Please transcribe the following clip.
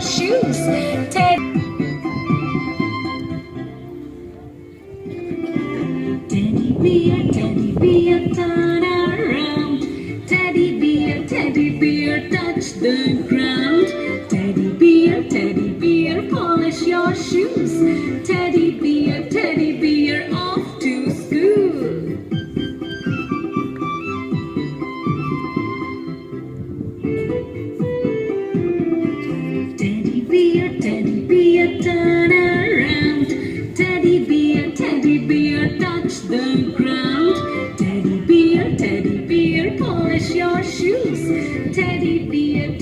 shoes. Teddy bear, turn around. Teddy bear, touch the ground. Teddy bear, polish your shoes. Teddy bear, off to school. Teddy bear, turn around. Teddy bear, touch the ground. Teddy bear, polish your shoes. Teddy bear,